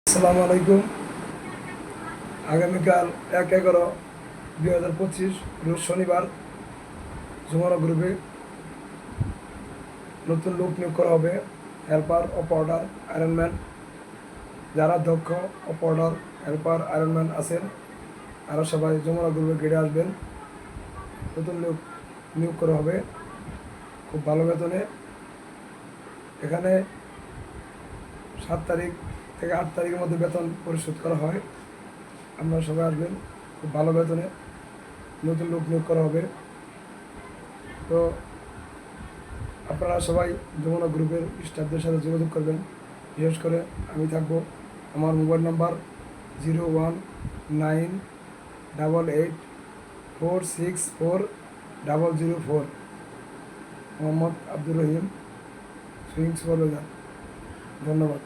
আসসালামু আলাইকুম। আগামীকাল ১/১১/২০২৫ রোজ শনিবার যমুনা গ্রুপে নতুন লোক নিয়োগ করা হবে। Helper, operator, ironman. যারা দক্ষ অপারেটর, হেল্পার, আয়রনম্যান আছেন তারা সবাই যমুনা গ্রুপে গেড়ে আসবেন। নতুন লোক নিয়োগ করা হবে খুব ভালো বেতনে। এখানে ৭ তারিখ থেকে ৮ তারিখের মধ্যে বেতন পরিশোধ করা হয়। আপনারা সবাই আসবেন, খুব ভালো বেতনে নতুন লোক নিয়োগ করা হবে। তো আপনারা সবাই যমুনা গ্রুপের স্টাফদের সাথে যোগাযোগ করবেন। বিশেষ করে আমি থাকবো। আমার mobile number 019884640004। Mohammad Abdur Rahim, swing supervisor. ধন্যবাদ।